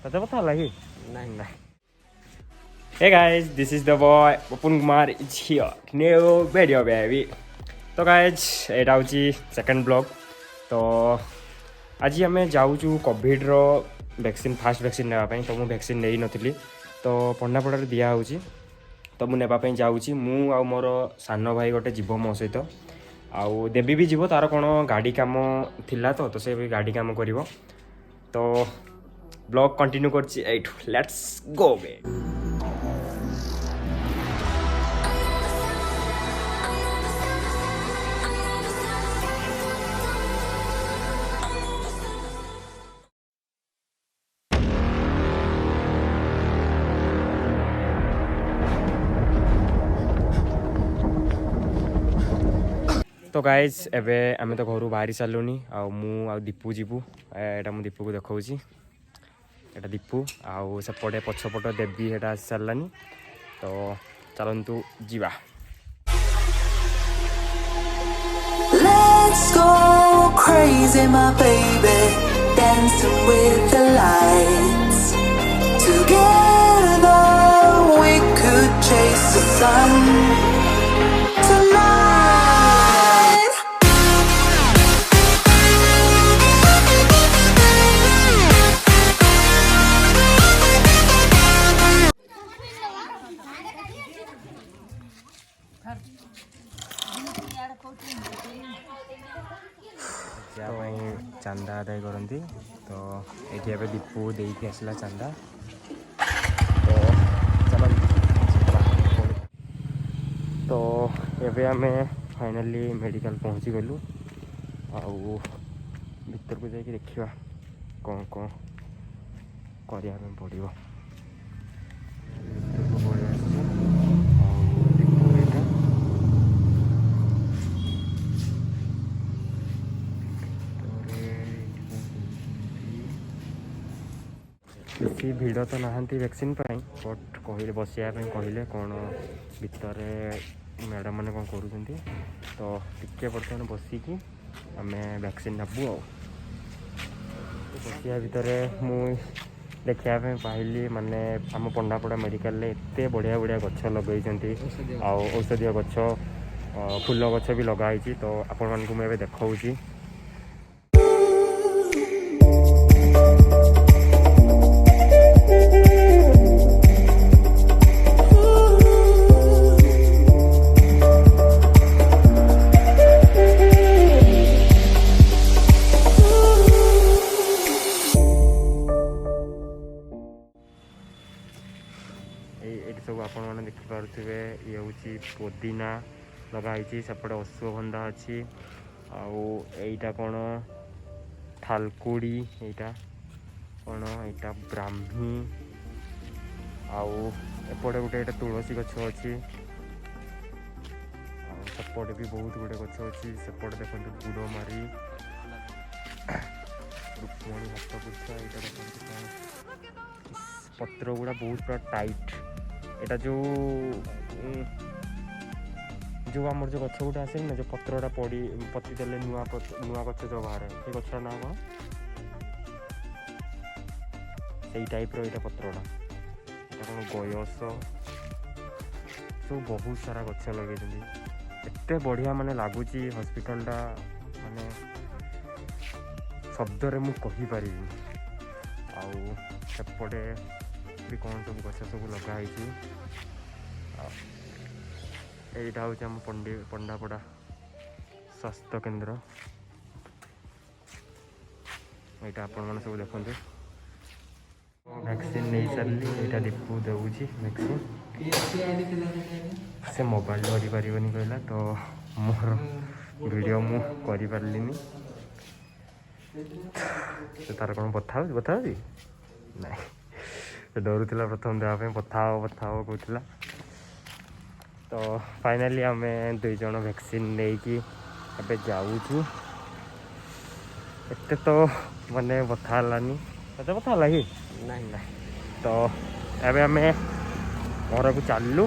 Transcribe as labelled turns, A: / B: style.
A: तते पता लगी नहीं नहीं Hey guys, this is the boy PAPUN Kumar is here. New video baby. तो guys एटा होची सेकंड ब्लॉग. तो आज आम जाऊँ कोविड रो वैक्सीन फास्ट वैक्सीन नापी. तो मुझे वैक्सीन नहीं नथी तो पंडापड़ा दिया होची. तो मुझे नापी जाऊँगी मु आ मोर सान भाई गोटे जीव मो सहित आउ देवी भी जीव तार कौन गाड़ी काम थिला तो से भी गाड़ी काम करिवो. तो ब्लॉग कंटिन्यू करछि एठू. लेट्स गो बे. तो गाइज एबे आमे तो घर बाहरी सारूनी आ दीपू जीवु. एटा मु दीपू को देखौची. एटा दीपू आउ सेपटे पछपट देवी एटा आसी सारानी. तो चलंतु जीवा.
B: Let's go crazy my baby, dancing with the lights. Together we could chase the sun tonight.
A: चांदा आदाय करती. तो ये दीपू देके आसला चांदा. तो चल तो एबे आमे फाइनली मेडिकल पहुँची गलु. आउ भीतर को जाके देखिबा कौन कौन करिया में पड़िबो. बेसी भिड़ तो नहांती वैक्सीन पाई बट कहले बसिया कहले कौन भितर मैडम मैंने कौन करूँ. तो टिके बर्तमान बसिकी आम वैक्सीन नबू. बसिया भितर मु देखापी पाइली माने आम पंडापड़ा मेडिकल एत बढ़िया बढ़िया गछ लगे औषधीय गछ फूल गछ भी लगाई. तो आपण मानक मुझे देखा सब आपण मैंने देखिपे. ये हूँ पुदीना लगाई. सेपटे अश्वगंधा अच्छी आईटा कौन थालकुड़ी यहाँ कौन यहाँ ब्राह्मी आउटे गोटे तुलसी गछ अच्छी. सेपटे भी बहुत गुड़े गछ अच्छी. सेपटे देखो गुड़मारी रुक्मणी हाथ पुछा. यहाँ देखते पत्र गुड़ा बहुत पूरा टाइट. एटा जो आमर जो गछ गोटे आसे ना जो पत्रटा पड़ी पति देले नुआ गछ जो बाहर ये गछर ना कौन से टाइप रो पत्रटा कौन गयस सब बहुत सारा गछ लगे. एते बढ़िया माने लगुच हॉस्पिटलटा माने शब्द मु कहि पारिबी. आउ सेपटे भी कौन सब गछ सब लगाई. यहाँ हूँ आम पंडापड़ा स्वास्थ्य केन्द्र. यहाँ आपण मैंने सब देखते वैक्सीन नहीं सारी. यहाँ दीपू दूसरी वैक्सीन. से मोबाइल धरी पारनी कहला. तो मोर वीडियो मु कर पार्लिनी. तो तार कौन बता ना डरुला प्रथम देवाई बता कहला. तो फाइनली आम दुई जन वैक्सीन लेकिन एबे जाऊँ. एते तो माने बता हलानी तते बता हला कि नहीं. तो एबे आम घर को चलू.